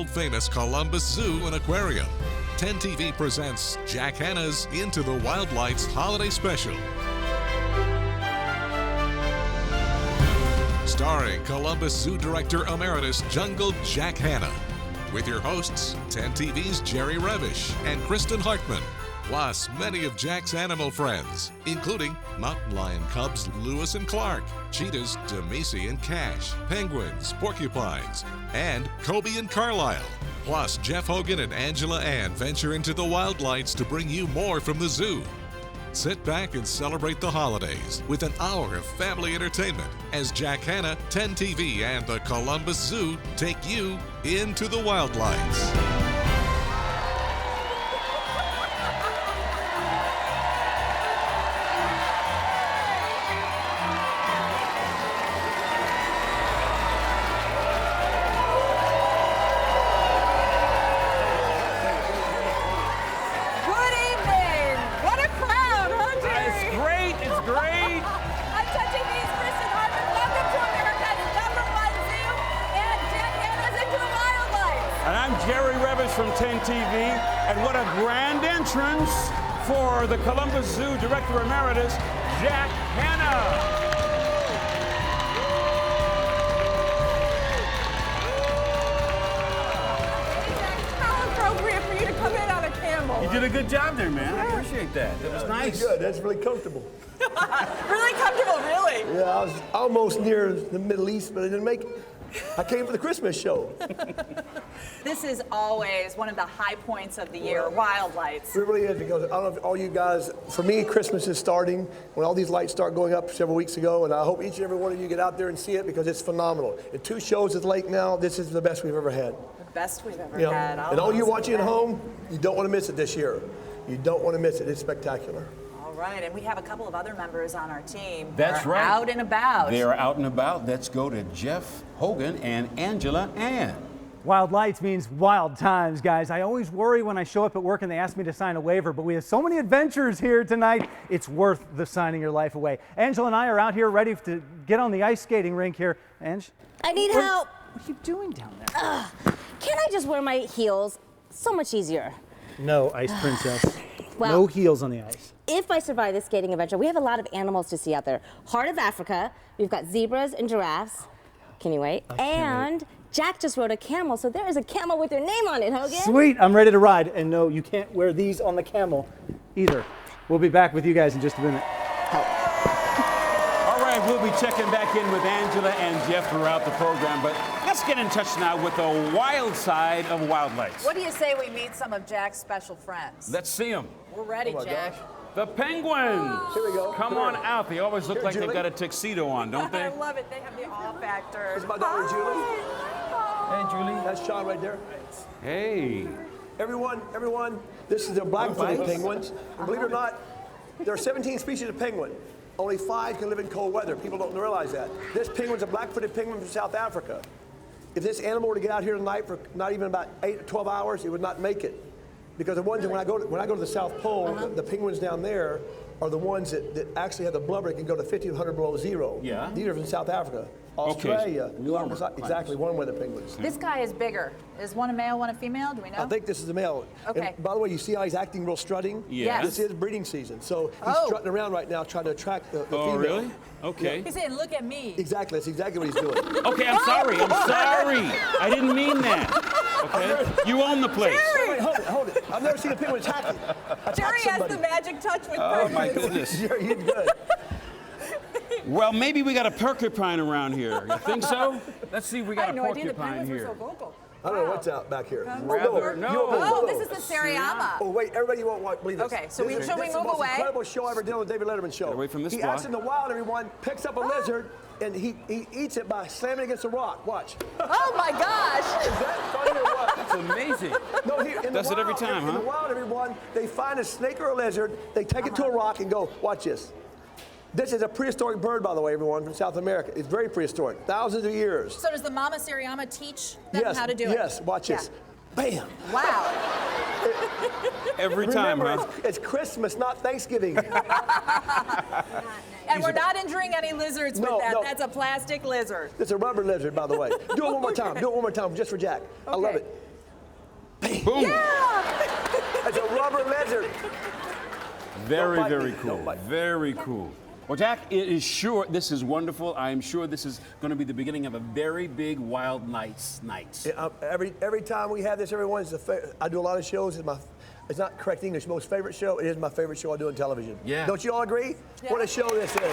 world-famous Columbus Zoo and Aquarium. 10 TV presents Jack Hanna's Into the Wildlights Holiday Special. Starring Columbus Zoo Director Emeritus Jungle Jack Hanna. With your hosts, 10 TV's Jerry Revish and Kristen Hartman. Plus, many of Jack's animal friends, including mountain lion cubs Lewis and Clark, cheetahs Demisi and Cash, penguins, porcupines, and Kobe and Carlisle. Plus, Jeff Hogan and Angela Ann venture into the Wildlights to bring you more from the zoo. Sit back and celebrate the holidays with an hour of family entertainment as Jack Hanna, 10 TV, and the Columbus Zoo take you into the Wildlights. From 10 TV, and what a grand entrance for the Columbus Zoo Director Emeritus, Jack Hanna. How appropriate for you to come in on a camel. You did a good job there, man. I appreciate that. That was nice. Good. That's really comfortable. Really comfortable, really? Yeah, I was almost near the Middle East, but I didn't make it. I came for the Christmas show. This is always one of the high points of the year, Wildlights. It really is, because I don't know if all you guys, for me, Christmas is starting when all these lights start going up several weeks ago, and I hope each and every one of you get out there and see it because it's phenomenal. In 2 shows at the lake now, this is the best we've ever had. The best we've ever Yeah. had. And all you watching at home, you don't want to miss it this year. You don't want to miss it. It's spectacular. Right, and we have a couple of other members on our team. That's right. Out and about. They are out and about. Let's go to Jeff Hogan and Angela Ann. Wildlights means wild times, guys. I always worry when I show up at work and they ask me to sign a waiver, but we have so many adventures here tonight, it's worth the signing your life away. Angela and I are out here ready to get on the ice skating rink here. Ange? I need help. What are you doing down there? Can't I just wear my heels? So much easier. No, Ice Princess. Well, no heels on the ice. If I survive this skating adventure, we have a lot of animals to see out there. Heart of Africa, we've got zebras and giraffes. Can you wait? And Jack just rode a camel, so there is a camel with your name on it, Hogan. Sweet, I'm ready to ride. And no, you can't wear these on the camel either. We'll be back with you guys in just a minute. All right, we'll be checking back in with Angela and Jeff throughout the program, but let's get in touch now with the wild side of Wildlights. What do you say we meet some of Jack's special friends? Let's see them. We're ready, Jack. The penguins. Here we go. Come on out. They always look like they've got a tuxedo on, don't they? I love it. They have the awe factor. This is my daughter, Julie. Hey, Julie. That's Sean right there. Hey. Everyone, this is the black-footed penguins. And believe it or not, there are 17 species of penguin. Only 5 can live in cold weather. People don't realize that. This penguin's a black-footed penguin from South Africa. If this animal were to get out here tonight for not even about 8 or 12 hours, it would not make it. Because the ones, when I go to the South Pole, the penguins down there are the ones that actually have the blubber that can go to 1,500 below zero. Yeah. These are from South Africa, Australia. Warmer Exactly, warm weather penguins. This guy is bigger. Is one a male, one a female? Do we know? I think this is the male. Okay. And by the way, you see how he's acting real strutting? Yes. This is breeding season, so he's strutting around right now trying to attract the female. Oh, really? Okay. He's saying, look at me. Exactly, that's exactly what he's doing. Okay, I'm sorry. I didn't mean that. Okay? You own the place. Wait, hold it. I've never seen a penguin attack Jerry has somebody. the magic touch with Oh, penguins. my goodness. You're good. Well, maybe we got a porcupine around here. You think so? Let's see if we I got had a no idea the porcupine penguins were here. so vocal. I don't know what's out back here. Rather, no. Oh, this is the Seriama. Oh, wait, everybody won't believe this. Okay, so This is shall we the move most away? incredible show I ever did on the David Letterman show. Get away from this He fly. acts in the wild, everyone, picks up a lizard, and he eats it by slamming against a rock. Watch. Oh my gosh! Is that funny or what? That's amazing. No, here, in Does the it every wild, time, in huh? the wild, everyone, they find a snake or a lizard, they take it to a rock and go, watch this. This is a prehistoric bird, by the way, everyone, from South America. It's very prehistoric, thousands of years. So does the Mama Seriama teach them how to do it? Yes, watch this. Bam. Wow. Every time, Remember, huh? it's Christmas, not Thanksgiving. And we're not injuring any lizards with No, that. no. That's a plastic lizard. It's a rubber lizard, by the way. Do it one more time. Do it one more time, just for Jack. I love Okay. it. Bang. Boom. That's a rubber lizard. Very, Don't bite very me. cool. Don't bite. Very cool. Well, Jack, it is sure this is wonderful. I am sure this is going to be the beginning of a very big Wildlights night. Yeah, every time we have this, everyone, I do a lot of shows. It's not correct English, most favorite show. It is my favorite show I do on television. Yeah. Don't you all agree? Yeah. What a show this is. All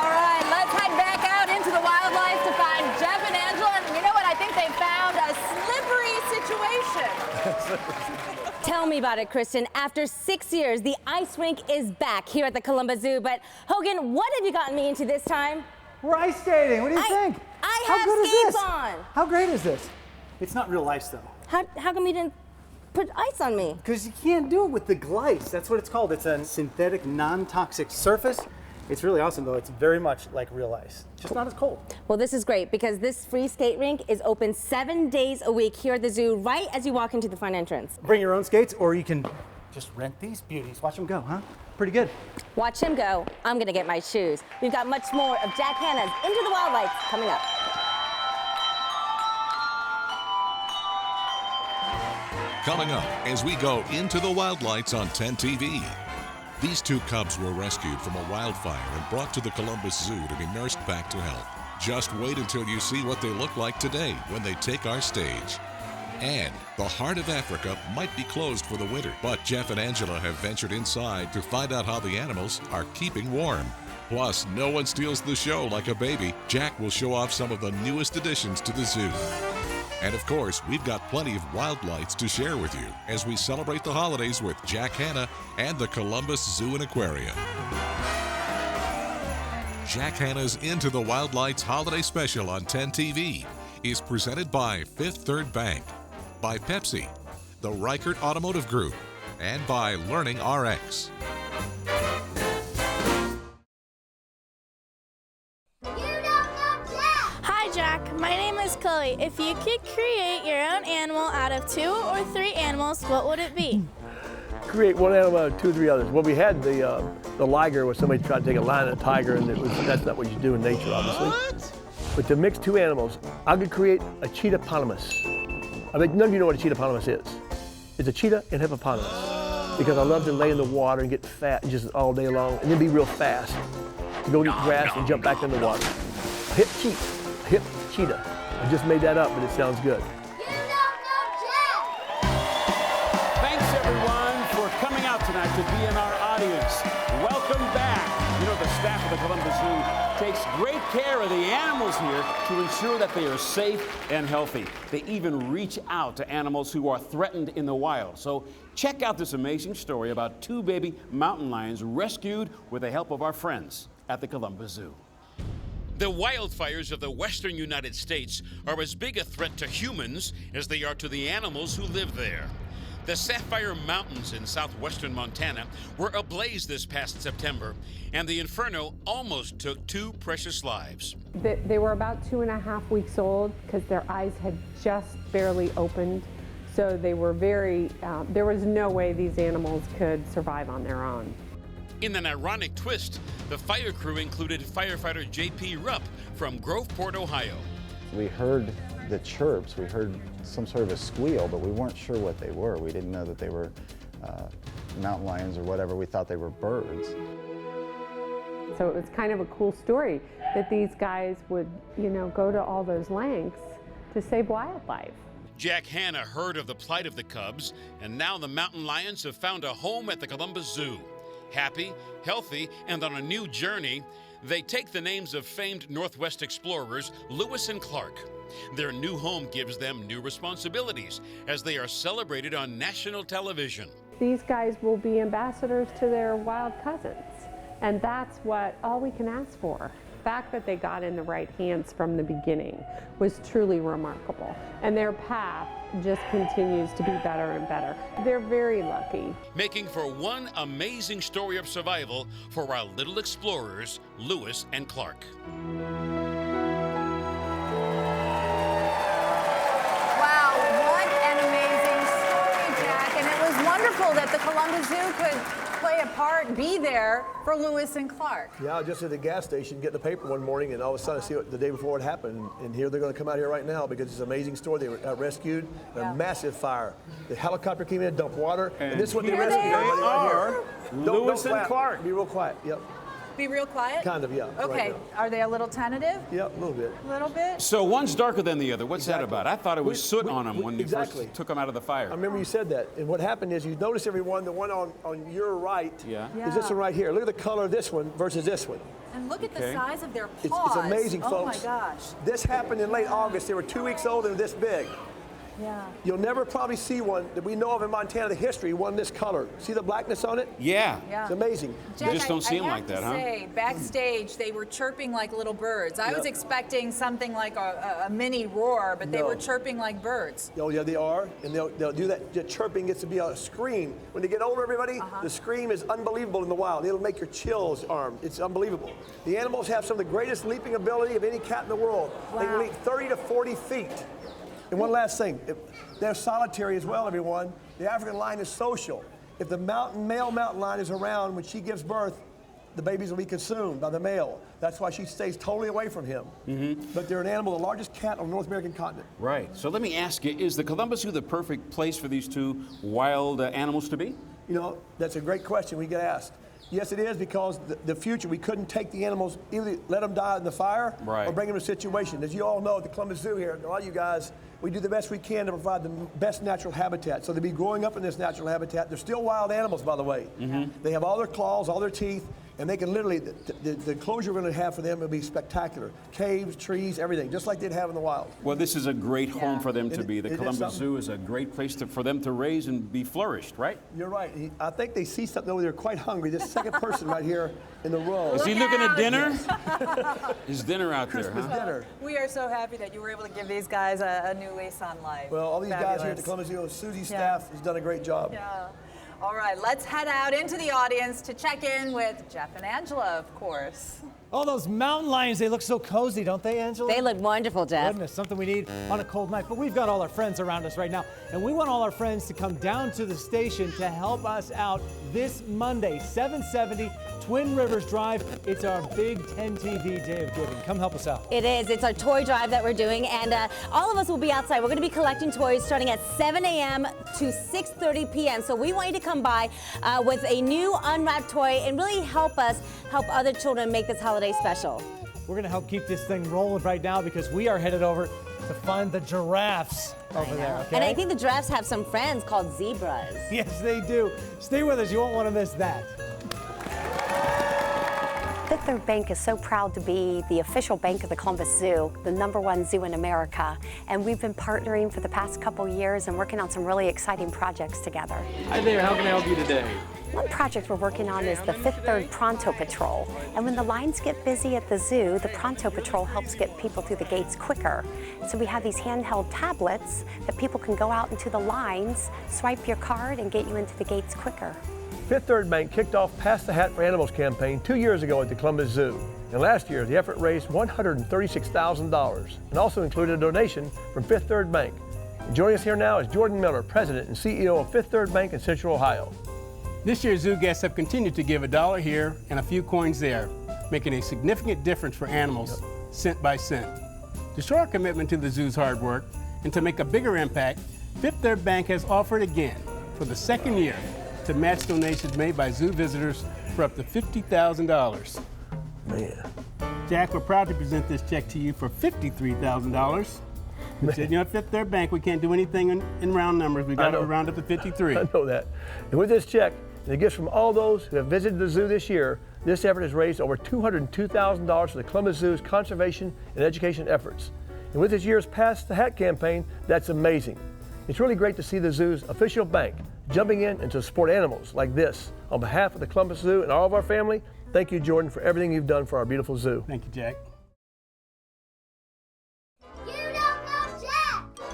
right, let's head back out into the Wildlights to find Jeff and Angela. And you know what? I think they found a slippery situation. Tell me about it, Kristen. After 6 years, the ice rink is back here at the Columbus Zoo. But Hogan, what have you gotten me into this time? We're ice skating. What do you think? I How have good is skates this? on. How great is this? It's not real ice, though. How come you didn't put ice on me? Because you can't do it with the glice. That's what it's called. It's a synthetic, non-toxic surface. It's really awesome, though. It's very much like real ice, just not as cold. Well, this is great because this free skate rink is open 7 days a week here at the zoo, right as you walk into the front entrance. Bring your own skates, or you can just rent these beauties. Watch them go, huh? Pretty good. Watch him go. I'm gonna get my shoes. We've got much more of Jack Hanna's Into the Wildlights coming up. Coming up as we go into the Wildlights on 10 TV. These two cubs were rescued from a wildfire and brought to the Columbus Zoo to be nursed back to health. Just wait until you see what they look like today when they take our stage. And the heart of Africa might be closed for the winter, but Jeff and Angela have ventured inside to find out how the animals are keeping warm. Plus, no one steals the show like a baby. Jack will show off some of the newest additions to the zoo. And of course, we've got plenty of Wildlights to share with you as we celebrate the holidays with Jack Hanna and the Columbus Zoo and Aquarium. Jack Hanna's Into the Wildlights Holiday Special on 10 TV is presented by Fifth Third Bank, by Pepsi, the Reichert Automotive Group, and by Learning RX. Hi Jack, my name is Chloe. If you could create your own animal out of 2 or 3 animals, what would it be? Create one animal out of 2 or 3 others. Well, we had the liger where somebody tried to take a lion and a tiger, and that's not what you do in nature, obviously. What? But to mix 2 animals, I could create a cheetah hippopotamus. I mean, none of you know what a cheetah hippopotamus is. It's a cheetah and hippopotamus. Because I love to lay in the water and get fat just all day long, and then be real fast. To go eat grass and jump back in the water. A hip cheetah. I just made that up, but it sounds good. Thanks, everyone, for coming out tonight to be in our audience. Welcome back. You know, the staff of the Columbus Zoo takes great care of the animals here to ensure that they are safe and healthy. They even reach out to animals who are threatened in the wild. So check out this amazing story about 2 baby mountain lions rescued with the help of our friends at the Columbus Zoo. The wildfires of the western United States are as big a threat to humans as they are to the animals who live there. The Sapphire Mountains in southwestern Montana were ablaze this past September, and the inferno almost took 2 precious lives. They were about 2.5 weeks old because their eyes had just barely opened. So they were there was no way these animals could survive on their own. In an ironic twist, the fire crew included firefighter J.P. Rupp from Groveport, Ohio. We heard the chirps, we heard some sort of a squeal, but we weren't sure what they were. We didn't know that they were mountain lions or whatever. We thought they were birds. So it was kind of a cool story that these guys would, go to all those lengths to save wildlife. Jack Hanna heard of the plight of the cubs, and now the mountain lions have found a home at the Columbus Zoo. Happy, healthy, and on a new journey, they take the names of famed Northwest explorers Lewis and Clark. Their new home gives them new responsibilities as they are celebrated on national television. These guys will be ambassadors to their wild cousins, and that's all we can ask for. The fact that they got in the right hands from the beginning was truly remarkable, and their path just continues to be better and better. They're very lucky. Making for one amazing story of survival for our little explorers, Lewis and Clark. Wow, what an amazing story, Jack. And it was wonderful that the Columbus Zoo could play a be there for Lewis and Clark. Yeah, just at the gas station, getting the paper one morning, and all of a sudden I see what the day before it happened, and here they're going to come out here right now because it's an amazing story. They were rescued in a massive fire. The helicopter came in, dumped water, and this is what they rescued. They are Lewis and Clark. Be real quiet. Yep. Be real quiet? Kind of, yeah. Okay. Right Are they a little tentative? Yep, a little bit. A little bit? So one's darker than the other. What's that Exactly. about? I thought it was soot on them when you exactly. first took them out of the fire. I remember you said that. And what happened is, you notice everyone, the one on your right Yeah. is this one right here. Look at the color of this one versus this one. And look at the Okay. size of their It's paws. amazing, oh folks. Oh my gosh. This happened in late August. They were 2 weeks old and this big. Yeah. You'll never probably see one that we know of in Montana, the history, one this color. See the blackness on it? Yeah. It's amazing. You just don't see them like that, I huh? have to say, backstage, they were chirping like little birds. I was expecting something like a mini roar, but they No. were chirping like birds. Oh yeah, they are, and they'll do that. The chirping gets to be a scream. When they get older, everybody, the scream is unbelievable in the wild. It'll make your chills arm. It's unbelievable. The animals have some of the greatest leaping ability of any cat in the world. They can leap 30 to 40 feet. And one last thing, they're solitary as well, everyone. The African lion is social. If the male mountain lion is around when she gives birth, the babies will be consumed by the male. That's why she stays totally away from him. But they're an animal, the largest cat on the North American continent. Right. So let me ask you, is the Columbus Zoo the perfect place for these two wild animals to be? You know, that's a great question we get asked. Yes, it is, because the future, we couldn't take the animals, either let them die in the fire or bring them to a situation. As you all know, at the Columbus Zoo here, a lot of you guys, we do the best we can to provide the best natural habitat. So they'll be growing up in this natural habitat. They're still wild animals, by the way. They have all their claws, all their teeth, and they can literally, the enclosure we're going to have for them will be spectacular. Caves, trees, everything, just like they'd have in the wild. Well, this is a great home for them to be. The it is Columbus something. Zoo is a great place for them to raise and be flourished, right? You're right. I think they see something over there, quite hungry. This second person right here in the row. Is he looking at dinner? His dinner out there, Christmas huh? dinner. We are so happy that you were able to give these guys a new lease on life. Well, all these guys here at the Fabulous. Columbus Zoo, Susie's staff has done a great job. Yeah. All right, let's head out into the audience to check in with Jeff and Angela, of course. Oh, those mountain lions, they look so cozy, don't they, Angela? They look wonderful, Jeff. Goodness, something we need on a cold night. But we've got all our friends around us right now, and we want all our friends to come down to the station to help us out this Monday, 770 Twin Rivers Drive. It's our big 10 TV Day of Giving. Come help us out. It is. It's our toy drive that we're doing, and all of us will be outside. We're going to be collecting toys starting at 7 a.m. to 6:30 p.m. So we want you to come by with a new unwrapped toy and really help us help other children make this holiday special. We're going to help keep this thing rolling right now because we are headed over to find the giraffes over there. Okay? And I think the giraffes have some friends called zebras. Yes, they do. Stay with us. You won't want to miss that. Fifth Third Bank is so proud to be the official bank of the Columbus Zoo, the #1 zoo in America. And we've been partnering for the past couple years and working on some really exciting projects together. Hi there, how can I help you today? One project we're working on is the Fifth Third Pronto Patrol. And when the lines get busy at the zoo, the Pronto Patrol helps get people through the gates quicker. So we have these handheld tablets that people can go out into the lines, swipe your card, and get you into the gates quicker. Fifth Third Bank kicked off Pass the Hat for Animals campaign 2 years ago at the Columbus Zoo. And last year, the effort raised $136,000 and also included a donation from Fifth Third Bank. And joining us here now is Jordan Miller, President and CEO of Fifth Third Bank in Central Ohio. This year, zoo guests have continued to give $1 here and a few coins there, making a significant difference for animals, cent by cent. To show our commitment to the zoo's hard work and to make a bigger impact, Fifth Third Bank has offered again, for the second year, to match donations made by zoo visitors for up to $50,000. Man. Jack, we're proud to present this check to you for $53,000. We said, you know, at Fifth Third Bank, we can't do anything in round numbers. We've got to round up to 53. I know that. And with this check and the gifts from all those who have visited the zoo this year, this effort has raised over $202,000 for the Columbus Zoo's conservation and education efforts. And with this year's Pass the Hat campaign, that's amazing. It's really great to see the zoo's official bank jumping in and to support animals like this. On behalf of the Columbus Zoo and all of our family, thank you, Jordan, for everything you've done for our beautiful zoo. Thank you, Jack.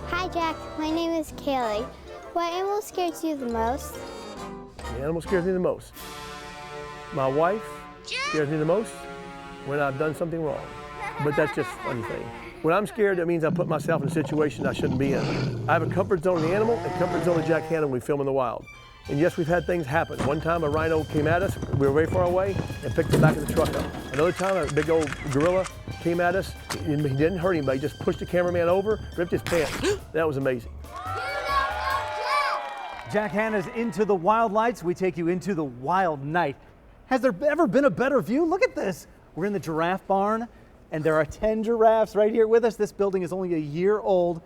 Hi, Jack. My name is Kaylee. What animal scares you the most? The animal scares me the most. My wife scares me the most when I've done something wrong. But that's just a funny thing. When I'm scared, that means I put myself in a situation I shouldn't be in. I have a comfort zone in the animal and comfort zone in Jack Hanna when we film in the wild. And yes, we've had things happen. One time a rhino came at us, we were very far away, and picked the back of the truck up. Another time a big old gorilla came at us, and he didn't hurt anybody, just pushed the cameraman over, ripped his pants. That was amazing. Jack Hanna's Into the Wildlights. We take you into the wild night. Has there ever been a better view? Look at this. We're in the giraffe barn, and there are 10 giraffes right here with us. This building is only a year old.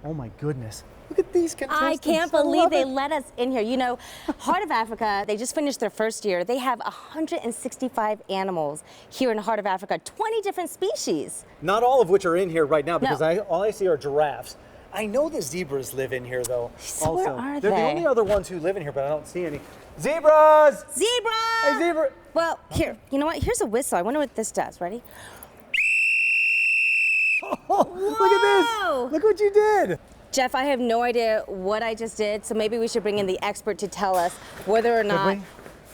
Oh my goodness. Look at these contestants. I can't believe they let us in here. You know, Heart of Africa, they just finished their first year. They have 165 animals here in Heart of Africa, 20 different species. Not all of which are in here right now because all I see are giraffes. I know the zebras live in here though. So where are They're they? the only other ones who live in here, but I don't see any. Zebras! Zebra! Hey, zebra! Well, here, you know what? Here's a whistle. I wonder what this does. Ready? Oh, look at this! Look what you did! Jeff, I have no idea what I just did, so maybe we should bring in the expert to tell us whether or not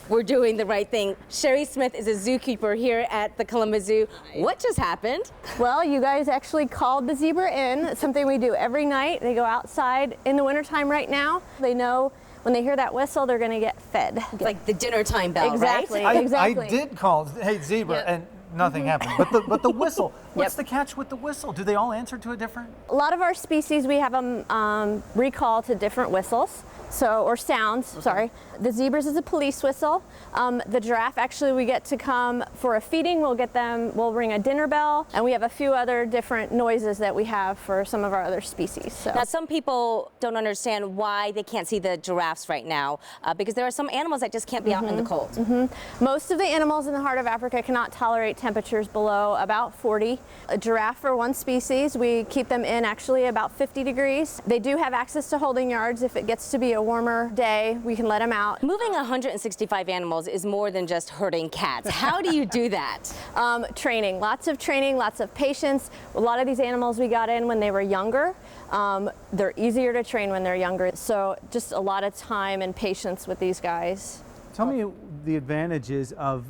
we're doing the right thing. Sherry Smith is a zookeeper here at the Columbus Zoo. What just happened? Well, you guys actually called the zebra in. It's something we do every night. They go outside in the wintertime right now. They know when they hear that whistle, they're going to get fed. Like the dinner time bell, exactly, right? Exactly. I did call, hey, zebra, and nothing happened. But the whistle, what's the catch with the whistle? Do they all answer to a different? A lot of our species, we have them recall to different whistles. Or sounds, sorry. The zebras is a police whistle. The giraffe, actually, we get to come for a feeding. We'll ring a dinner bell, and we have a few other different noises that we have for some of our other species. So. Now, some people don't understand why they can't see the giraffes right now, because there are some animals that just can't be out in the cold. Most of the animals in the Heart of Africa cannot tolerate temperatures below about 40. A giraffe, for one species, we keep them in actually about 50 degrees. They do have access to holding yards. If it gets to be a warmer day, we can let them out. Moving 165 animals is more than just herding cats. How do you do that? Training, lots of patience. A lot of these animals we got in when they were younger. They're easier to train when they're younger. So just a lot of time and patience with these guys. Tell me the advantages of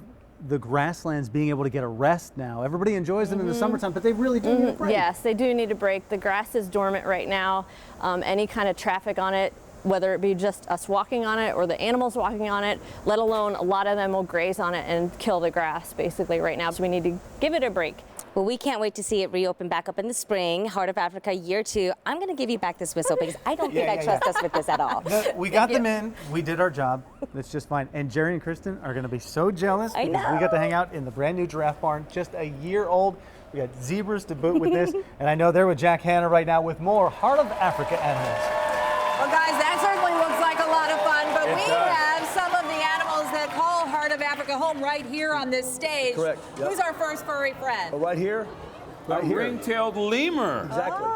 the grasslands being able to get a rest now. Everybody enjoys them in the summertime, but they really do need a break. Yes, they do need a break. The grass is dormant right now. Any kind of traffic on it, whether it be just us walking on it or the animals walking on it, let alone a lot of them will graze on it and kill the grass basically right now. So we need to give it a break. Well, we can't wait to see it reopen back up in the spring. Heart of Africa, year 2. I'm going to give you back this whistle because I don't think I trust us with this at all. No, we got them in. We did our job. That's just fine. And Jerry and Kristen are going to be so jealous because we got to hang out in the brand new giraffe barn, just a year old. We got zebras to boot with this. And I know they're with Jack Hanna right now with more Heart of Africa animals. Well, guys, that certainly looks like a lot of fun, but we have some of the animals that call Heart of Africa home right here on this stage. Correct. Yep. Who's our first furry friend? Oh, right here? Right here. Ring-tailed lemur. Exactly.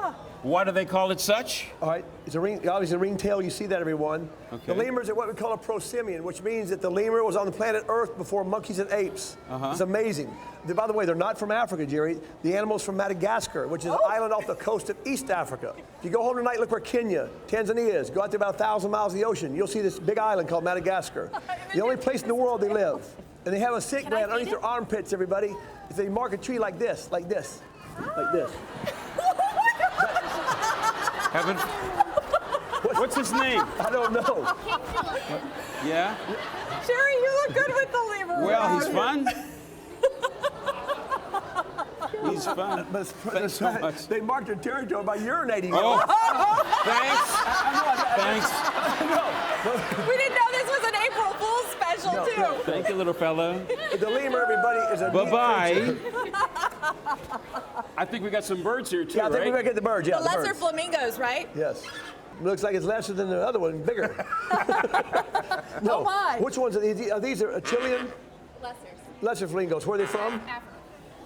Why do they call it such? All right, it's obviously a ringtail. You see that, everyone. Okay. The lemurs are what we call a prosimian, which means that the lemur was on the planet Earth before monkeys and apes. It's amazing. By the way, they're not from Africa, Jerry. The animal's from Madagascar, which is an island off the coast of East Africa. If you go home tonight, look where Kenya, Tanzania is. Go out there about 1,000 miles of the ocean. You'll see this big island called Madagascar. The only place in the world they live. And they have a sick gland underneath their armpits, everybody. If they mark a tree like this, like this, like this. What's his name? I don't know. Yeah? Sherry, you look good with the lemur. Well, he's fun. He's fun. Thanks so much. They marked their territory by urinating. Oh, thanks. We didn't know this was an April Fool's special, too. Thank you, little fella. The lemur, everybody, is a Bye-bye. I think we got some birds here, too, I think we better get the birds, The lesser flamingos, right? Yes. Looks like it's lesser than the other one, bigger. No. Oh, my. Which ones are these? Are these Chilean? Lesser flamingos. Where are they from?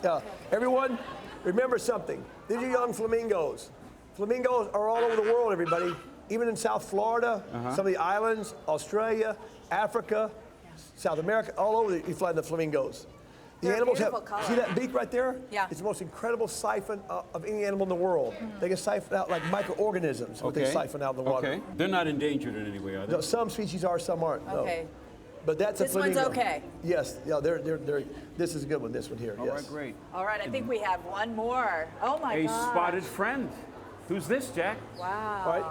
Africa. Everyone, remember something. These are young flamingos. Flamingos are all over the world, everybody. Even in South Florida, some of the islands, Australia, Africa, South America, all over you find the flamingos. The animals have, see that beak right there? Yeah. It's the most incredible siphon of any animal in the world. They can siphon out like microorganisms, what they siphon out in the water. Okay. They're not endangered in any way, are they? No, some species are, some aren't. Okay. No. But that's This a flamingo. one's okay. Yes, yeah, this is a good one, this one here, All yes. right, great. All right, I think we have one more. Oh, my God. A spotted friend. Who's this, Jack? Wow. All right.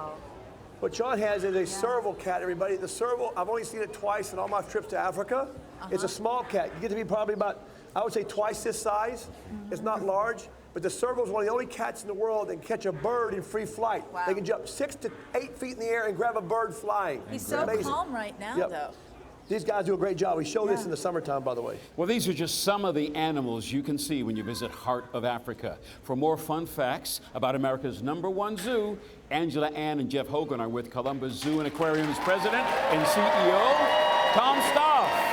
What Sean has is a serval cat, everybody. The serval, I've only seen it twice in all my trips to Africa. It's a small cat. You get to be probably about, I would say, twice this size. It's not large, but the serval is one of the only cats in the world that can catch a bird in free flight. Wow. They can jump 6 to 8 feet in the air and grab a bird flying. He's so calm right now, though. These guys do a great job. We show this in the summertime, by the way. Well, these are just some of the animals you can see when you visit Heart of Africa. For more fun facts about America's #1 zoo, Angela Ann and Jeff Hogan are with Columbus Zoo and Aquarium's president and CEO, Tom Stoff.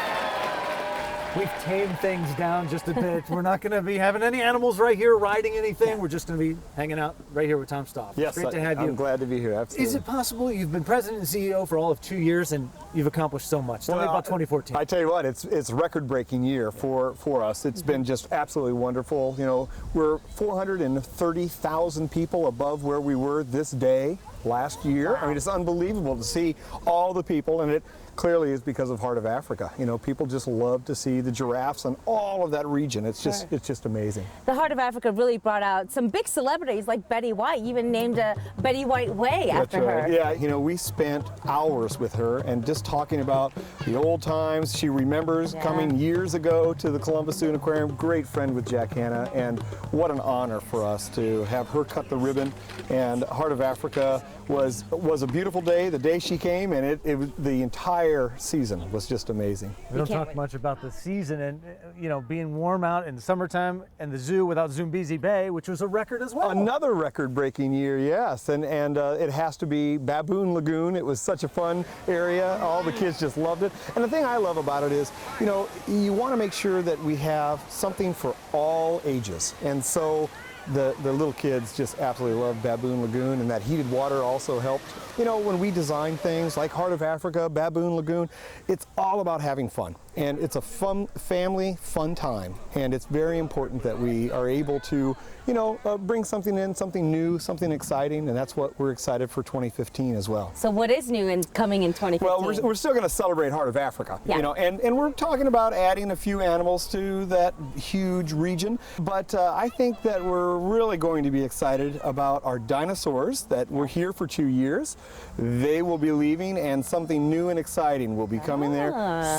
We've tamed things down just a bit. We're not going to be having any animals right here riding anything. We're just going to be hanging out right here with Tom Stoff. Yes, great to have you. I'm glad to be here. Absolutely. Is it possible you've been president and CEO for all of 2 years and you've accomplished so much? Tell me about 2014. I tell you what, it's a record-breaking year for us. It's been just absolutely wonderful. You know, we're 430,000 people above where we were this day last year. I mean, it's unbelievable to see all the people, and it clearly is because of Heart of Africa. You know, people just love to see the giraffes and all of that region. It's just amazing. The Heart of Africa really brought out some big celebrities like Betty White. You even named a Betty White Way after her. Yeah, you know, we spent hours with her and just talking about the old times. She remembers coming years ago to the Columbus Zoo and Aquarium. Great friend with Jack Hanna, and what an honor for us to have her cut the ribbon. And Heart of Africa was a beautiful day, the day she came, and it was the entire season was just amazing. We don't talk much about the season and, you know, being warm out in the summertime and the zoo without Zambezi Bay, which was a record as well. Another record-breaking year, yes, and it has to be Baboon Lagoon. It was such a fun area. All the kids just loved it. And the thing I love about it is, you know, you want to make sure that we have something for all ages. And so the little kids just absolutely love Baboon Lagoon, and that heated water also helped. You know, when we design things like Heart of Africa, Baboon Lagoon, it's all about having fun. And it's a fun family, fun time. And it's very important that we are able to, you know, bring something in, something new, something exciting, and that's what we're excited for 2015 as well. So what is new and coming in 2015? Well, we're still going to celebrate Heart of Africa, you know, and we're talking about adding a few animals to that huge region. But I think that we're really going to be excited about our dinosaurs that were here for 2 years. They will be leaving, and something new and exciting will be coming there.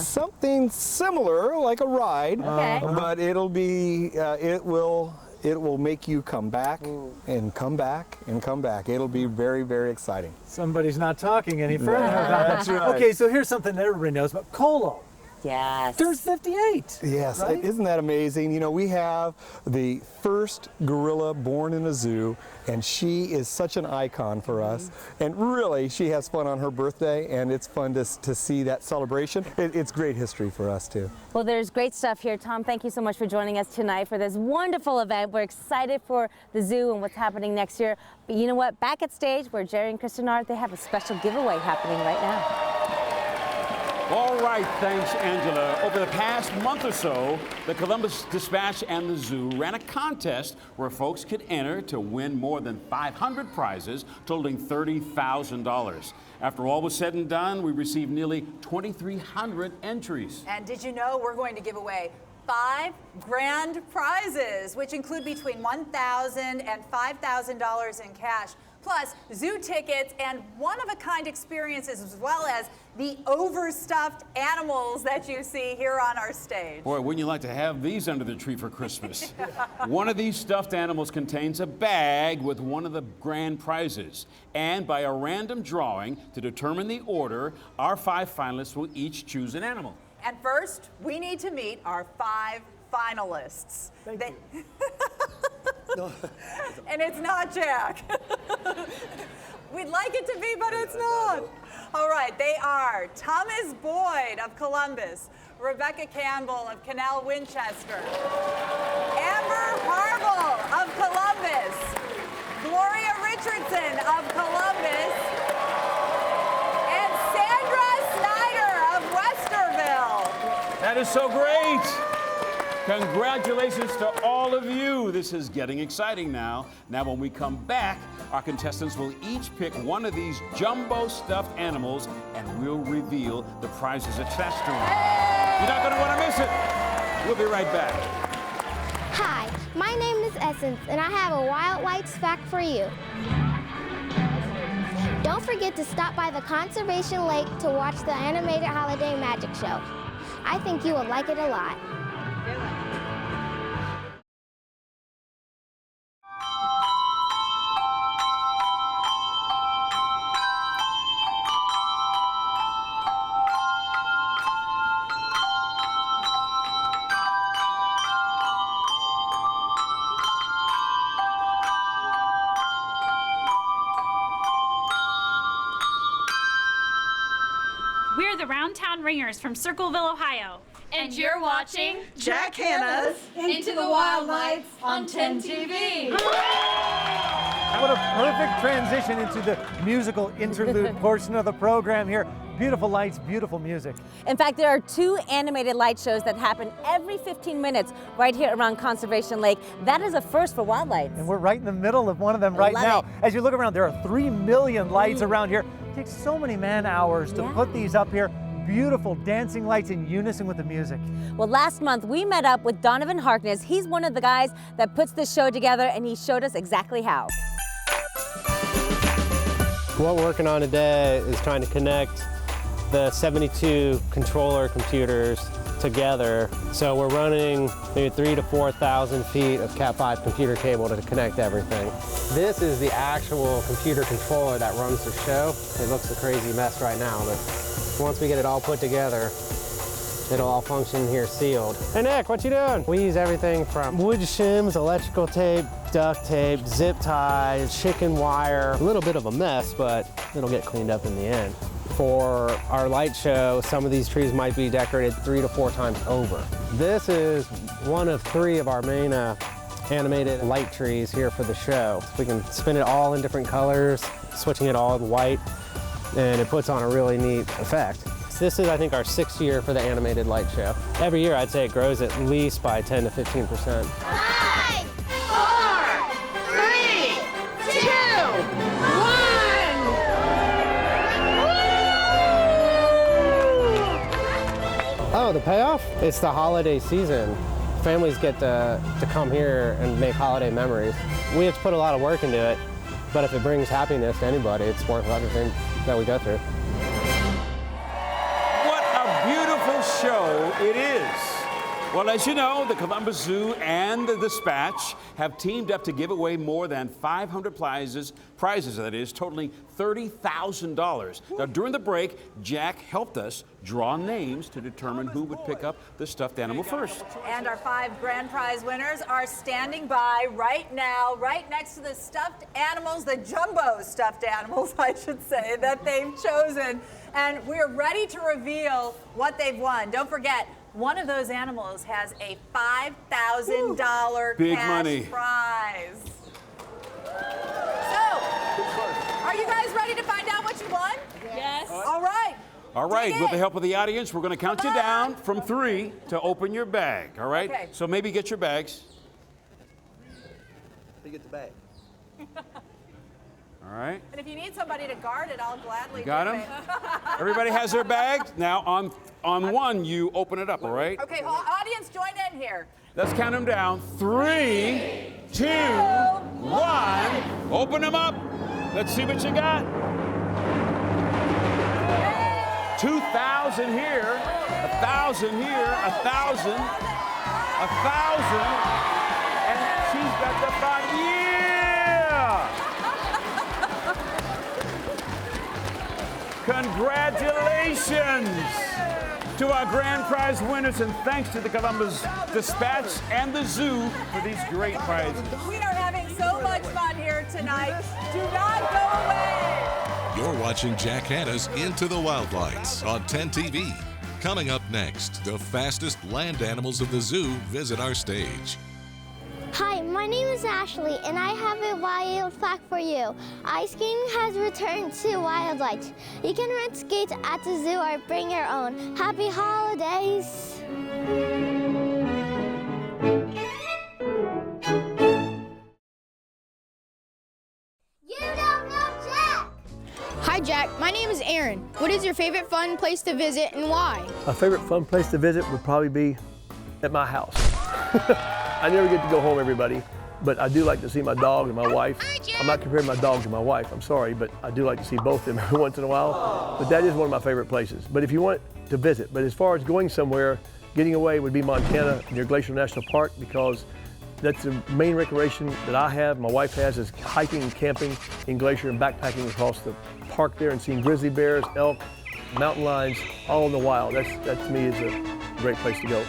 Something similar, like a ride, but it'll be, it will make you come back and come back and come back. It'll be very, very exciting. Somebody's not talking any further about That's right. Okay, so here's something that everybody knows about Colo. Yes. There's 58. Yes, right? Isn't that amazing? You know, we have the first gorilla born in a zoo, and she is such an icon for us. And really, she has fun on her birthday, and it's fun to see that celebration. It's great history for us, too. Well, there's great stuff here. Tom, thank you so much for joining us tonight for this wonderful event. We're excited for the zoo and what's happening next year. But you know what? Back at stage where Jerry and Kristen are, they have a special giveaway happening right now. All right, thanks, Angela. Over the past month or so, the Columbus Dispatch and the zoo ran a contest where folks could enter to win more than 500 prizes, totaling $30,000. After all was said and done, we received nearly 2,300 entries. And did you know we're going to give away 5 grand prizes, which include between $1,000 and $5,000 in cash, plus zoo tickets and one-of-a-kind experiences, as well as the overstuffed animals that you see here on our stage. Boy, wouldn't you like to have these under the tree for Christmas? One of these stuffed animals contains a bag with one of the grand prizes. And by a random drawing to determine the order, our 5 finalists will each choose an animal. And first, we need to meet our 5 finalists. Thank you. And it's not Jack. We'd like it to be, but it's not. All right, they are Thomas Boyd of Columbus, Rebecca Campbell of Canal Winchester, Amber Harble of Columbus, Gloria Richardson of Columbus, and Sandra Snyder of Westerville. That is so great. Congratulations to all of you. This is getting exciting now. Now when we come back, our contestants will each pick one of these jumbo stuffed animals and we'll reveal the prizes attached to them. You're not going to want to miss it. We'll be right back. Hi, my name is Essence, and I have a Wildlights fact for you. Don't forget to stop by the Conservation Lake to watch the animated holiday magic show. I think you will like it a lot. We're the Roundtown Ringers from Circleville, Ohio. And you're watching Jack Hanna's Into the Wildlights on 10 TV. What a perfect transition into the musical interlude portion of the program here. Beautiful lights, beautiful music. In fact, there are 2 animated light shows that happen every 15 minutes right here around Conservation Lake. That is a first for Wildlights. And we're right in the middle of one of them right now. As you look around, there are 3 million lights around here. It takes so many man-hours to put these up here. Beautiful dancing lights in unison with the music. Well, last month we met up with Donovan Harkness. He's one of the guys that puts this show together, and he showed us exactly how. What we're working on today is trying to connect the 72 controller computers together. So we're running maybe 3,000 to 4,000 feet of Cat5 computer cable to connect everything. This is the actual computer controller that runs the show. It looks a crazy mess right now, but once we get it all put together, it'll all function here sealed. Hey Nick, what you doing? We use everything from wood shims, electrical tape, duct tape, zip ties, chicken wire. A little bit of a mess, but it'll get cleaned up in the end. For our light show, some of these trees might be decorated 3 to 4 times over. This is one of 3 of our main animated light trees here for the show. We can spin it all in different colors, switching it all to white, and it puts on a really neat effect. This is, I think, our 6th year for the animated light show. Every year, I'd say it grows at least by 10 to 15%. 5, 4, 3, 2, 1. Oh, the payoff? It's the holiday season. Families get to come here and make holiday memories. We have to put a lot of work into it, but if it brings happiness to anybody, it's worth everything that we go through. What a beautiful show it is. Well, as you know, the Columbus Zoo and the Dispatch have teamed up to give away more than 500 prizes that is, totaling $30,000. Now, during the break, Jack helped us draw names to determine who would pick up the stuffed animal first. And our 5 grand prize winners are standing by right now, right next to the stuffed animals, the jumbo stuffed animals, I should say, that they've chosen. And we're ready to reveal what they've won. Don't forget, one of those animals has a $5,000 Big cash money. prize. So, are you guys ready to find out what you won? Yes. All right. All right, with the help of the audience, we're going to count you down from 3 to open your bag, all right? Okay. So maybe get your bags. You get the bag. All right. And if you need somebody to guard it, I'll gladly Got do him? it. Everybody has their bags? Now, on 1, you open it up, all right? Okay, audience, join in here. Let's count them down. 3, 2, 1. Open them up. Let's see what you got. 2,000 here, 1,000 here, 1,000, 1,000, and she's got the 5. Yeah! Congratulations to our grand prize winners, and thanks to the Columbus Dispatch and the Zoo for these great prizes. We are having so much fun here tonight. Do not go away. You're watching Jack Hanna's Into the Wildlights on 10 TV. Coming up next, the fastest land animals of the zoo visit our stage. Hi, my name is Ashley, and I have a wild fact for you. Ice skating has returned to Wildlights. You can rent skates at the zoo or bring your own. Happy holidays! Hi Jack, my name is Aaron. What is your favorite fun place to visit and why? My favorite fun place to visit would probably be at my house. I never get to go home, everybody. but I do like to see my dog and my wife. I'm not comparing my dog to my wife, I'm sorry, but I do like to see both of them every once in a while. But that is one of my favorite places. But if you want to visit, but as far as going somewhere, getting away would be Montana near Glacier National Park, because that's the main recreation that I have, my wife has, is hiking and camping in Glacier and backpacking across the park there and seeing grizzly bears, elk, mountain lions, all in the wild. That to me is a great place to go.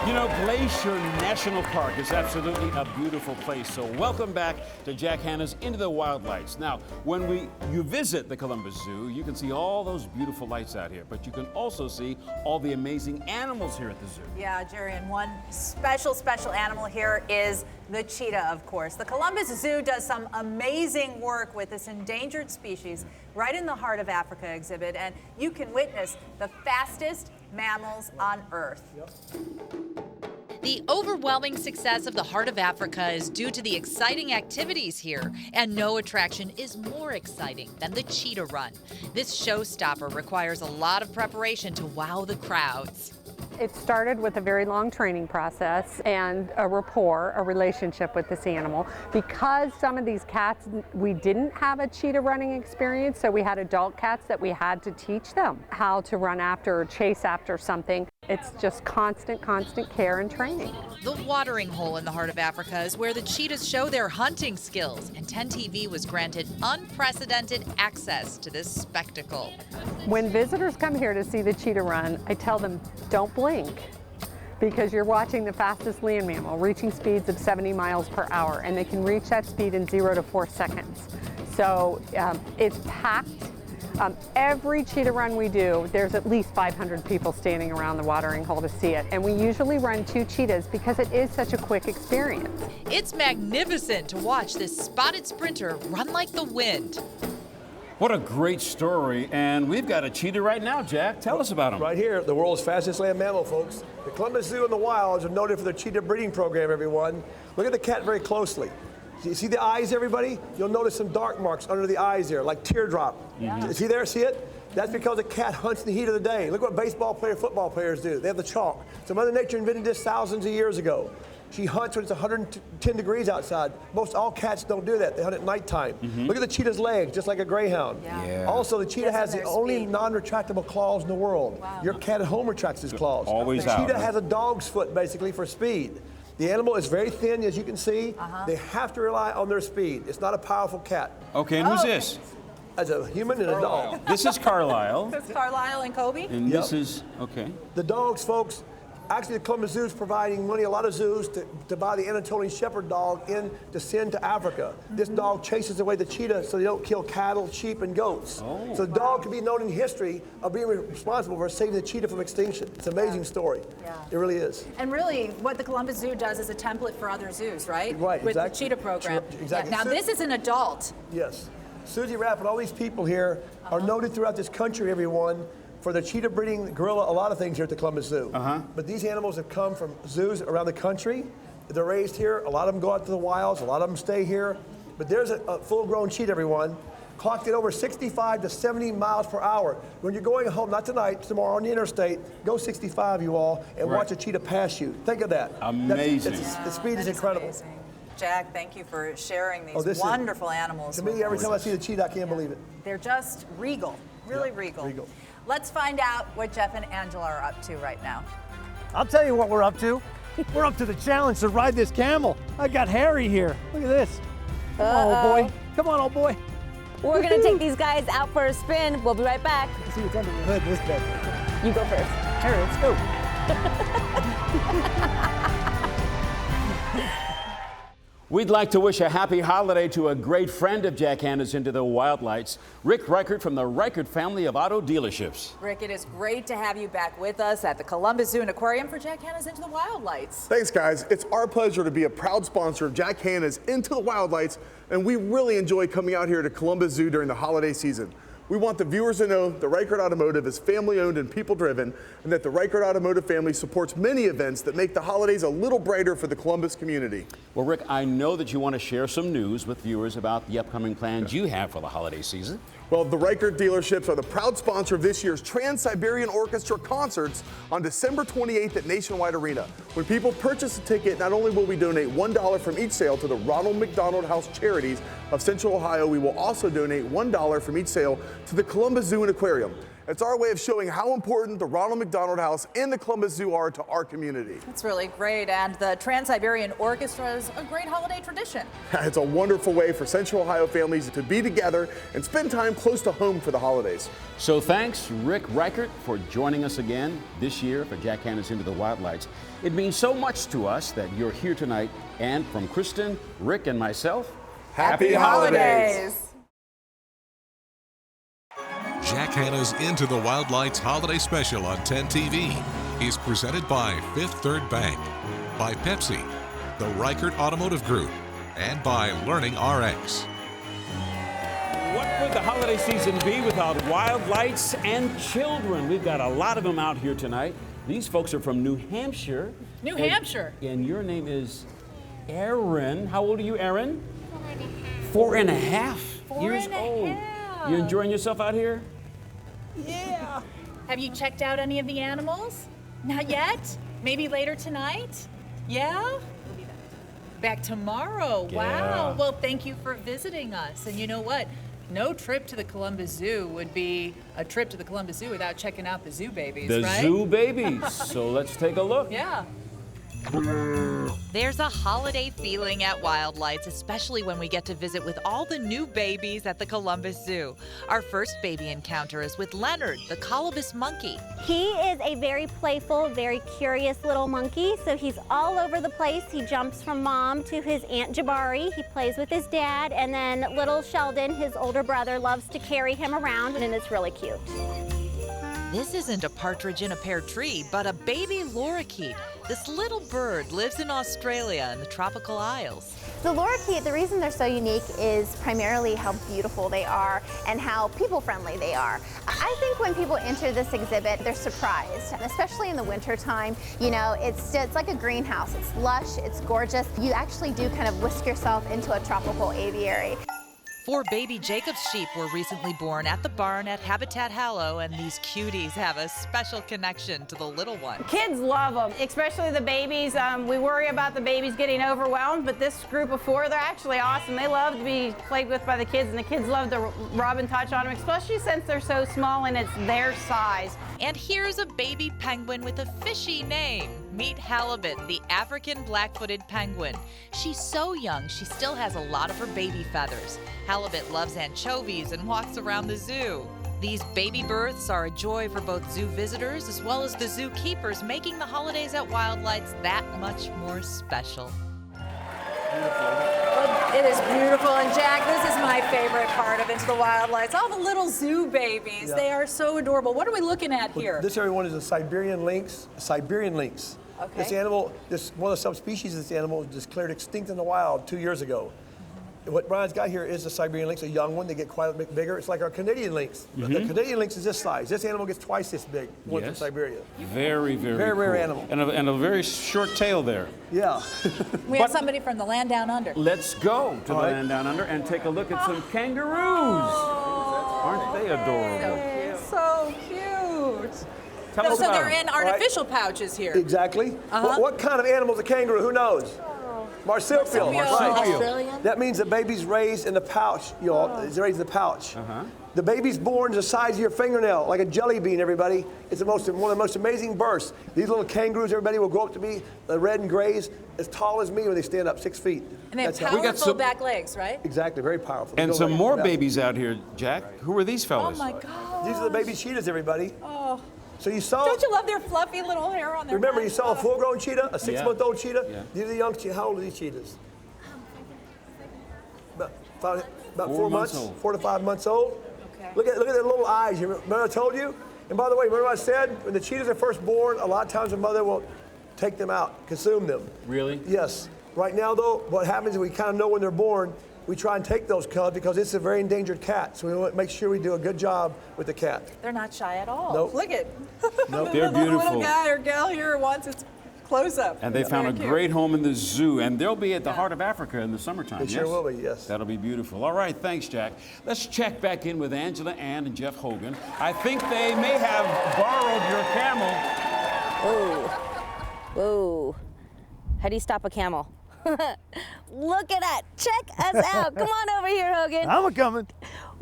You know, Glacier National Park is absolutely a beautiful place. So welcome back to Jack Hanna's Into the Wildlights. Now, when you visit the Columbus Zoo, you can see all those beautiful lights out here, but you can also see all the amazing animals here at the zoo. Yeah, Jerry, and one special animal here is the cheetah, of course. The Columbus Zoo does some amazing work with this endangered species right in the Heart of Africa exhibit, and you can witness the fastest mammals on Earth. The overwhelming success of the Heart of Africa is due to the exciting activities here, and no attraction is more exciting than the Cheetah Run. This showstopper requires a lot of preparation to wow the crowds. It started with a very long training process and a rapport, a relationship with this animal. Because some of these cats, we didn't have a cheetah running experience, so we had adult cats that we had to teach them how to run after or chase after something. It's just constant care and training. The watering hole in the Heart of Africa is where the cheetahs show their hunting skills, and 10 TV was granted unprecedented access to this spectacle. When visitors come here to see the cheetah run, I tell them, don't blink, because you're watching the fastest land mammal, reaching speeds of 70 miles per hour, and they can reach that speed in 0 to 4 seconds. So it's packed. Every cheetah run we do, there's at least 500 people standing around the watering hole to see it. And we usually run 2 cheetahs because it is such a quick experience. It's magnificent to watch this spotted sprinter run like the wind. What a great story, and we've got a cheetah right now, Jack. Tell us about him. Right here, the world's fastest land mammal, folks. The Columbus Zoo and the Wilds are noted for their cheetah breeding program, everyone. Look at the cat very closely. You see the eyes, everybody? You'll notice some dark marks under the eyes there, like teardrop. Yeah. See there, see it? That's because the cat hunts in the heat of the day. Look what baseball players, football players do. They have the chalk. So Mother Nature invented this thousands of years ago. She hunts when it's 110 degrees outside. Most all cats don't do that. They hunt at nighttime. Look at the cheetah's legs, just like a greyhound. Yeah. Also, the cheetah has the only non-retractable claws in the world. Wow. Your cat at home retracts his claws. Always the out. Cheetah has a dog's foot, basically, for speed. The animal is very thin, as you can see. They have to rely on their speed. It's not a powerful cat. Okay, and who's this? As a human and a dog. This is Carlisle. This is Carlisle and Kobe. And this is, okay. The dogs, folks, actually the Columbus Zoo is providing money, a lot of zoos, to buy the Anatolian Shepherd dog in to send to Africa. This dog chases away the cheetah so they don't kill cattle, sheep, and goats. So the dog can be known in history of being responsible for saving the cheetah from extinction. It's an amazing story. Yeah. It really is. And really, what the Columbus Zoo does is a template for other zoos, right? Right, With exactly. the cheetah program. Exactly. Yeah. Now, this is an adult. Yes. Susie Rapp and all these people here are noted throughout this country, everyone, for the cheetah breeding, gorilla, a lot of things here at the Columbus Zoo. But these animals have come from zoos around the country. They're raised here. A lot of them go out to the wilds. A lot of them stay here. But there's a full-grown cheetah, everyone, clocked at over 65 to 70 miles per hour. When you're going home, not tonight, tomorrow on the interstate, go 65, you all, and watch a cheetah pass you. Think of that. Amazing. The speed is incredible. Amazing. Jack, thank you for sharing these wonderful animals. To me, every time I see the cheetah, I can't believe it. They're just regal, really regal. Let's find out what Jeff and Angela are up to right now. I'll tell you what we're up to. We're up to the challenge to ride this camel. I got Harry here. Look at this. Come on, old boy. Come on, old boy. We're gonna take these guys out for a spin. We'll be right back. Let's see what's under the hood this bed. You go first. Harry, let's go. We'd like to wish a happy holiday to a great friend of Jack Hanna's Into the Wildlights, Rick Reichert from the Reichert family of auto dealerships. Rick, it is great to have you back with us at the Columbus Zoo and Aquarium for Jack Hanna's Into the Wildlights. Thanks, guys. It's our pleasure to be a proud sponsor of Jack Hanna's Into the Wildlights, and we really enjoy coming out here to Columbus Zoo during the holiday season. We want the viewers to know that Reichert Automotive is family-owned and people-driven, and that the Reichert Automotive family supports many events that make the holidays a little brighter for the Columbus community. Well, Rick, I know that you want to share some news with viewers about the upcoming plans you have for the holiday season. Well, the Reichert dealerships are the proud sponsor of this year's Trans-Siberian Orchestra concerts on December 28th at Nationwide Arena. When people purchase a ticket, not only will we donate $1 from each sale to the Ronald McDonald House Charities of Central Ohio, we will also donate $1 from each sale to the Columbus Zoo and Aquarium. It's our way of showing how important the Ronald McDonald House and the Columbus Zoo are to our community. That's really great, and the Trans-Siberian Orchestra is a great holiday tradition. It's a wonderful way for Central Ohio families to be together and spend time close to home for the holidays. So thanks, Rick Reichert, for joining us again this year for Jack Hanna's Into the Wildlights. It means so much to us that you're here tonight, and from Kristen, Rick, and myself, Happy holidays! Jack Hanna's Into the Wildlights Holiday Special on 10 TV is presented by Fifth Third Bank, by Pepsi, the Reichert Automotive Group, and by Learning RX. What would the holiday season be without Wildlights and children? We've got a lot of them out here tonight. These folks are from New Hampshire. New Hampshire. And your name is Aaron. How old are you, Aaron? 4.5 years old. You enjoying yourself out here? Yeah. Have you checked out any of the animals? Not yet? Maybe later tonight? Yeah? We'll be back tomorrow. Yeah. Wow. Well, thank you for visiting us. And you know what? No trip to the Columbus Zoo would be a trip to the Columbus Zoo without checking out the zoo babies, The right? zoo babies. So let's take a look. Yeah. There's a holiday feeling at Wildlights, especially when we get to visit with all the new babies at the Columbus Zoo. Our first baby encounter is with Leonard, the colobus monkey. He is a very playful, very curious little monkey, so he's all over the place. He jumps from mom to his Aunt Jabari. He plays with his dad, and then little Sheldon, his older brother, loves to carry him around, and it's really cute. This isn't a partridge in a pear tree, but a baby lorikeet. This little bird lives in Australia in the tropical isles. The lorikeet, the reason they're so unique is primarily how beautiful they are and how people-friendly they are. I think when people enter this exhibit, they're surprised, especially in the wintertime. You know, it's like a greenhouse. It's lush, it's gorgeous. You actually do kind of whisk yourself into a tropical aviary. 4 baby Jacobs sheep were recently born at the barn at Habitat Hallow, and these cuties have a special connection to the little one. Kids love them, especially the babies. We worry about the babies getting overwhelmed, but this group of 4, they're actually awesome. They love to be played with by the kids, and the kids love to rub and touch on them, especially since they're so small and it's their size. And here's a baby penguin with a fishy name. Meet Halibut, the African black-footed penguin. She's so young, she still has a lot of her baby feathers. Halibut loves anchovies and walks around the zoo. These baby births are a joy for both zoo visitors as well as the zookeepers, making the holidays at Wildlights that much more special. It is beautiful, and Jack, this is my favorite part of Into the Wildlights. All the little zoo babies, Yeah. They are so adorable. What are we looking at here? This area one is a Siberian lynx. Okay. This animal, one of the subspecies of this animal was declared extinct in the wild 2 years ago. What Brian's got here is a Siberian lynx, a young one. They get quite a bit bigger. It's like our Canadian lynx. Mm-hmm. The Canadian lynx is this size. This animal gets twice this big, one from Yes. Siberia. Very, very Very rare cool. animal. And a very short tail there. Yeah. We have somebody from the land down under. Let's go to the All right. land down under and take a look at some kangaroos. Aren't they adorable? So cute. Tell us So about they're them. in artificial pouches here. Exactly. What kind of animal is a kangaroo? Who knows? Marsupial. Marsupial. That means the baby's raised in the pouch, y'all. It's raised in the pouch. The baby's born the size of your fingernail, like a jelly bean, everybody. It's one of the most amazing births. These little kangaroos, everybody, will grow up to be red and grays, as tall as me when they stand up, 6 feet. And they have That's how- powerful back legs, right? Exactly, very powerful. And They go some right more back. babies out here, Jack. Who are these Oh fellas? my God. These are the baby cheetahs, everybody. Oh. So you saw. Don't you love their fluffy little hair on their Remember, back? you saw a full-grown cheetah, a 6-month-old cheetah. Yeah. These are the young cheetahs. How old are these cheetahs? About 4 4 months months, old. 4 to 5 months old. Look at their little eyes. You remember I told you? And by the way, remember what I said? When the cheetahs are first born, a lot of times the mother will take them out, consume them. Really? Yes. Right now, though, what happens is we kind of know when they're born. we try and take those cubs because it's a very endangered cat. So we want to make sure we do a good job with the cat. They're not shy at all. Nope. Look at Nope. They're the little beautiful. guy or gal here wants its close up. And they found a great home in the zoo, and they'll be at the Heart of Africa in the summertime. They sure will be, yes. That'll be beautiful. All right, thanks, Jack. Let's check back in with Angela, Ann, and Jeff Hogan. I think they may have borrowed your camel. Ooh. Ooh. How do you stop a camel? Look at that. Check us out. Come on over here, Hogan. I'm a-coming.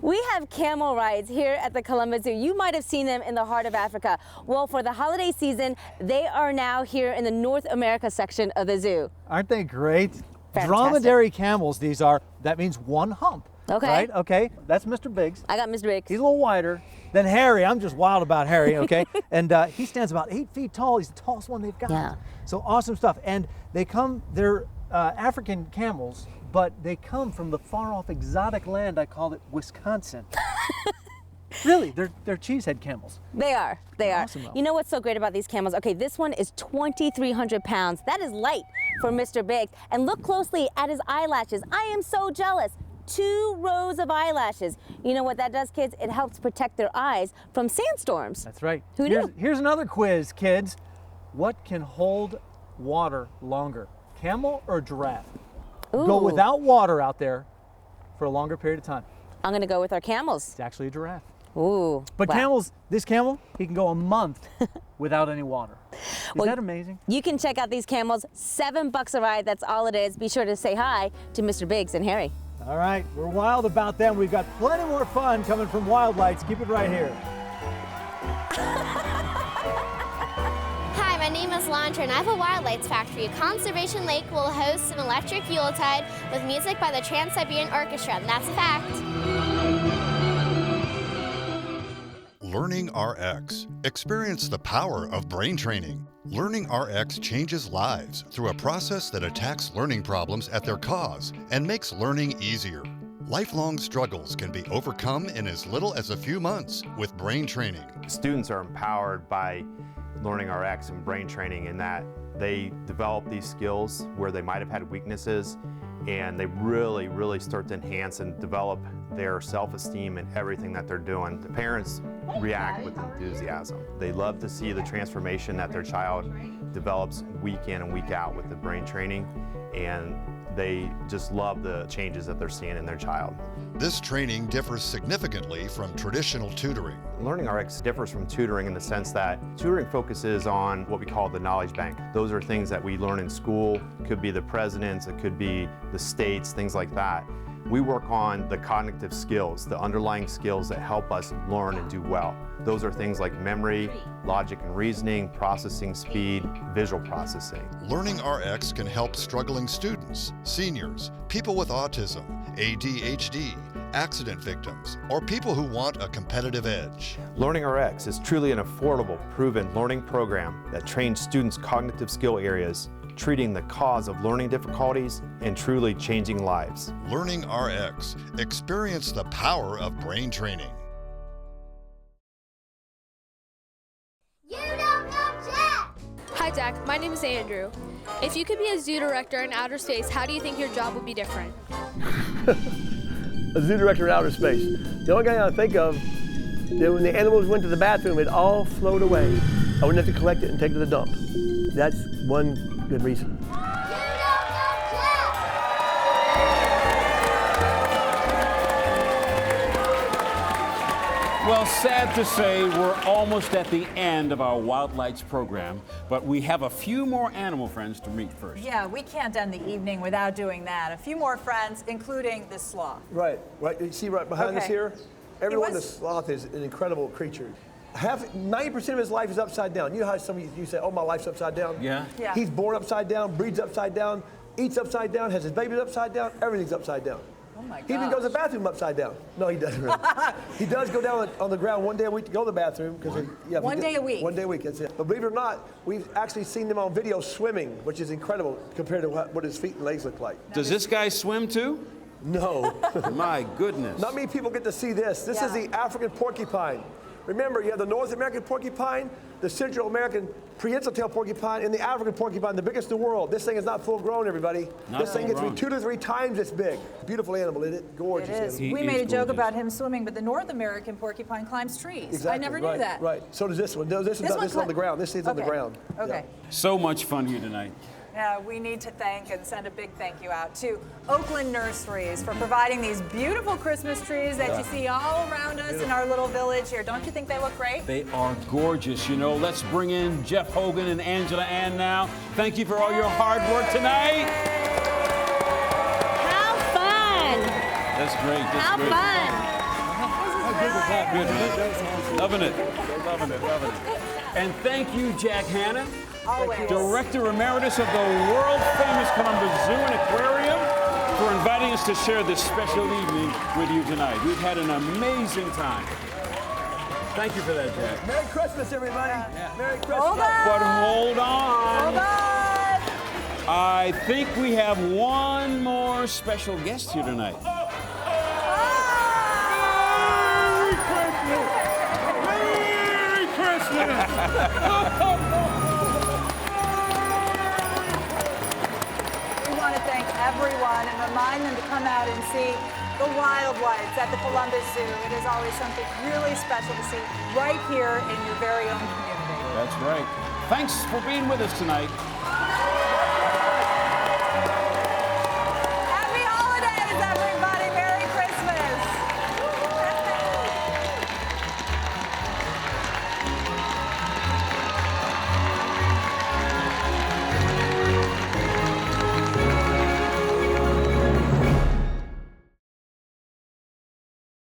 We have camel rides here at the Columbus Zoo. You might have seen them in the Heart of Africa. Well, for the holiday season, they are now here in the North America section of the zoo. Aren't they great? Fantastic. Dromedary camels, these are. That means one hump. Okay. Right? Okay. That's Mr. Biggs. I got Mr. Biggs. He's a little wider than Harry. I'm just wild about Harry, okay? And he stands about 8 feet tall. He's the tallest one they've got. Yeah. So awesome stuff. And they're African camels, but they come from the far off exotic land, I call it Wisconsin. Really, they're cheesehead camels. They are. They are. Awesome, though. You know what's so great about these camels? Okay, this one is 2,300 pounds. That is light for Mr. Biggs. And look closely at his eyelashes. I am so jealous. 2 rows of eyelashes. You know what that does, kids? It helps protect their eyes from sandstorms. That's right. Who knew? Here's another quiz, kids. What can hold water longer, camel or giraffe? Go Ooh. without water out there for a longer period of time. I'm gonna go with our camels. It's actually a giraffe. Ooh. But wow. camels, this camel, he can go a month without any water. Is that amazing? You can check out these camels, $7 a ride, that's all it is. Be sure to say hi to Mr. Biggs and Harry. All right, we're wild about them. We've got plenty more fun coming from Wildlights. Keep it right here. Hi, my name is Landra and I have a Wildlights fact for you. Conservation Lake will host an electric Yuletide with music by the Trans-Siberian Orchestra, and that's a fact. Learning RX. Experience the power of brain training. Learning RX changes lives through a process that attacks learning problems at their cause and makes learning easier. Lifelong struggles can be overcome in as little as a few months with brain training. Students are empowered by Learning RX and brain training in that they develop these skills where they might have had weaknesses, and they really start to enhance and develop their self-esteem in everything that they're doing. The parents react with enthusiasm. They love to see the transformation that their child develops week in and week out with the brain training, and they just love the changes that they're seeing in their child. This training differs significantly from traditional tutoring. Learning RX differs from tutoring in the sense that tutoring focuses on what we call the knowledge bank. Those are things that we learn in school. It could be the presidents, it could be the states, things like that. We work on the cognitive skills, the underlying skills that help us learn and do well. Those are things like memory, logic and reasoning, processing speed, visual processing. Learning RX can help struggling students, seniors, people with autism, ADHD, accident victims, or people who want a competitive edge. Learning RX is truly an affordable, proven learning program that trains students' cognitive skill areas, treating the cause of learning difficulties and truly changing lives. Learning RX. Experience the power of brain training. You don't know Jack! Hi Jack, my name is Andrew. If you could be a zoo director in outer space, how do you think your job would be different? A zoo director in outer space. The only thing I think of is when the animals went to the bathroom, it all flowed away. I wouldn't have to collect it and take it to the dump. That's one good reason. Well, sad to say, we're almost at the end of our Wildlights program, but we have a few more animal friends to meet first. Yeah, we can't end the evening without doing that. A few more friends, including the sloth. Right. You see right behind us Okay. here? Everyone, the sloth is an incredible creature. 90% of his life is upside down. You know how some of you say, oh, my life's upside down? Yeah. He's born upside down, breeds upside down, eats upside down, has his babies upside down, everything's upside down. Oh my He even goes to the bathroom upside down. No, he doesn't really. He does go down on the ground one day a week to go to the bathroom. One day a week? One day a week, that's it. But believe it or not, we've actually seen them on video swimming, which is incredible compared to what his feet and legs look like. Does this guy swim too? No. My goodness. Not many people get to see this. This is the African porcupine. Remember, you have the North American porcupine, the Central American prehensile tail porcupine, and the African porcupine, the biggest in the world. This thing is not full grown, everybody. This thing gets to be 2 to 3 times this big. Beautiful animal, isn't it? Gorgeous. It is. Animal. We made a joke about him swimming, but the North American porcupine climbs trees. Exactly. I never knew that. Right. So does this one. This is on the ground. This is on the ground. Okay. Yeah. So much fun here tonight. Yeah, we need to thank and send a big thank you out to Oakland Nurseries for providing these beautiful Christmas trees that you see all around us in our little village here. Don't you think they look great? They are gorgeous. You know, let's bring in Jeff Hogan and Angela Ann now. Thank you for all your hard work tonight. How fun! That's great. That's How great. fun! Good. Loving it. Loving it. Loving it. And thank you, Jack Hanna, Always. Director Emeritus of the world-famous Columbus Zoo and Aquarium, for inviting us to share this special evening with you tonight. We've had an amazing time. Thank you for that, Jack. Merry Christmas, everybody. Merry Christmas. Hold on. But hold on. Hold on. I think we have one more special guest here tonight. Merry Christmas! We want to thank everyone and remind them to come out and see the Wildlights at the Columbus Zoo. It is always something really special to see right here in your very own community. That's right. Thanks for being with us tonight.